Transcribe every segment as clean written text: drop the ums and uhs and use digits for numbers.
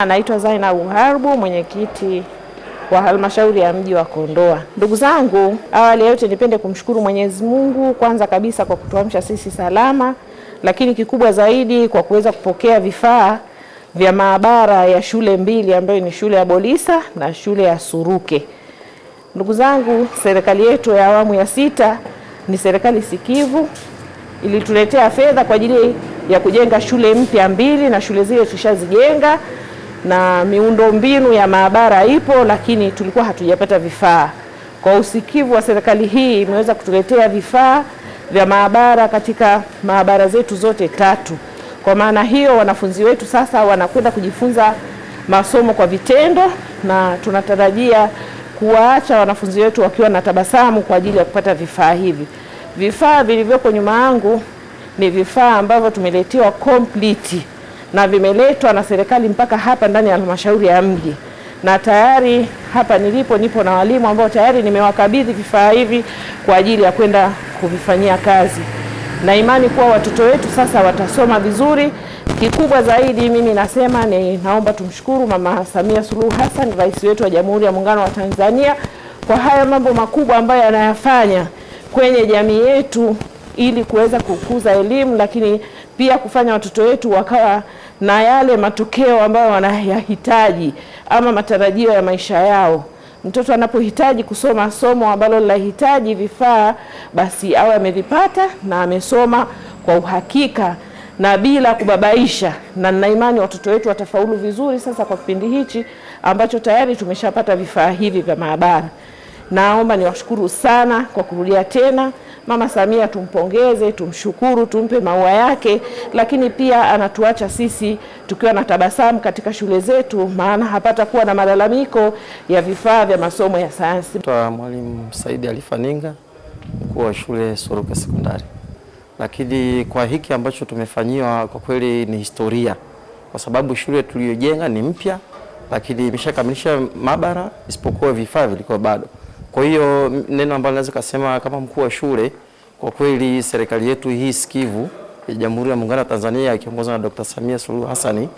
Naitwa Zainabu Harbu, mwenyekiti wa halmashauri ya mji wa Kondoa. Ndugu zangu, awali ya yote nipende kumshukuru Mwenyezi Mungu kwanza kabisa kwa kutuamsha sisi salama, lakini kikubwa zaidi kwa kuweza kupokea vifaa vya maabara ya shule mbili ambayo ni shule ya Bolisa na shule ya Suruke. Ndugu zangu, serikali yetu ya awamu ya 6 ni serikali sikivu, ilituletea fedha kwa ajili ya kujenga shule mpya mbili na shule zile tushazijenga na miundombinu ya maabara ipo, lakini tulikuwa hatujapata vifaa. Kwa usikivu wa serikali hii imeweza kutuletea vifaa vya maabara katika maabara zetu zote 3. Kwa maana hiyo wanafunzi wetu sasa wanakwenda kujifunza masomo kwa vitendo, na tunatarajia kuwaacha wanafunzi wetu wakiwa na tabasamu kwa ajili ya kupata vifaa hivi. Vifaa vilivyoko nyuma yangu ni vifaa ambavyo tumeletewa complete na vimeletwa na serikali mpaka hapa ndani ya halmashauri ya mji, na tayari hapa nilipo nipo na walimu ambao tayari nimewakabidhi vifaa hivi kwa ajili ya kwenda kuvifanyia kazi, na imani kuwa watoto wetu sasa watasoma vizuri. Kikubwa zaidi mimi nasema naomba tumshukuru Mama Samia Suluhu Hassan, rais wetu wa Jamhuri ya Muungano wa Tanzania, kwa haya mambo makubwa ambayo anayafanya kwenye jamii yetu ili kuweza kukuza elimu, lakini pia kufanya watoto wetu wakawa na yale matokeo ambayo wanayahitaji ama matarajio ya maisha yao. Mtoto anapohitaji kusoma somo ambalo linahitaji vifaa, basi awe amevipata na amesoma kwa uhakika na bila kubabaisha, na nina imani watoto wetu watafaulu vizuri sasa kwa kipindi hichi ambacho tayari tumeshapata vifaa hivi vya maabara. Naomba niwashukuru sana kwa kurudia tena. Mama Samia tumpongeze, tumshukuru, tumpe maua yake, lakini pia anatuacha sisi tukiwa na tabasamu katika shule zetu, maana hapata kuwa na malalamiko ya vifaa vya masomo ya sayansi. Mwalimu Saidi Alifaninga, mkuu wa shule Suruke Sekondari. Lakini kwa hiki ambacho tumefanyiwa kwa kweli ni historia, kwa sababu shule tuliyojenga ni mpya, lakini imeshakamilisha maabara isipokuwa vifaa vilikuwa bado. Kwa hiyo neno ambalo naweza kusema kama mkuu wa shule, kwa kweli serikali yetu hii sikivu ya Jamhuri ya Muungano wa Tanzania ikiongozwa na Dr. Samia Suluhu Hassan,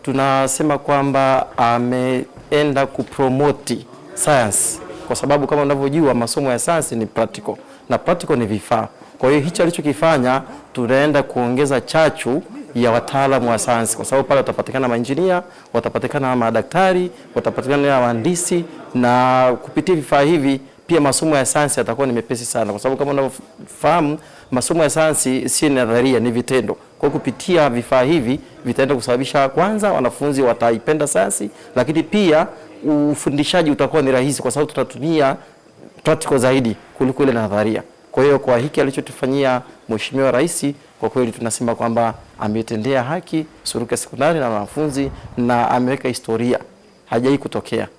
tunasema kwamba ameenda kupromote science, kwa sababu kama unavyojua masomo ya science ni practical na practical ni vifaa. Kwa hiyo hicho alichokifanya, tunaenda kuongeza chachu ya wataalamu wa sayansi, kwa sababu pale watapatikana maengineer, watapatikana madaktari, watapatikana wahandisi, na kupitia vifaa hivi pia masomo ya sayansi yatakuwa ni mepesi sana, kwa sababu kama unavyofahamu masomo ya sayansi si nadharia, ni vitendo. Kwa kupitia vifaa hivi vitaenda kusababisha kwanza wanafunzi wataipenda sayansi, lakini pia ufundishaji utakuwa ni rahisi kwa sababu tutatumia practical zaidi kuliko ile nadharia. Kwa hiyo kwa hiki alichotufanyia Mheshimiwa Rais, kwa kweli tunasema kwamba ametendea haki Suruke Sekondari na wanafunzi, na ameweka historia, hajawahi kutokea.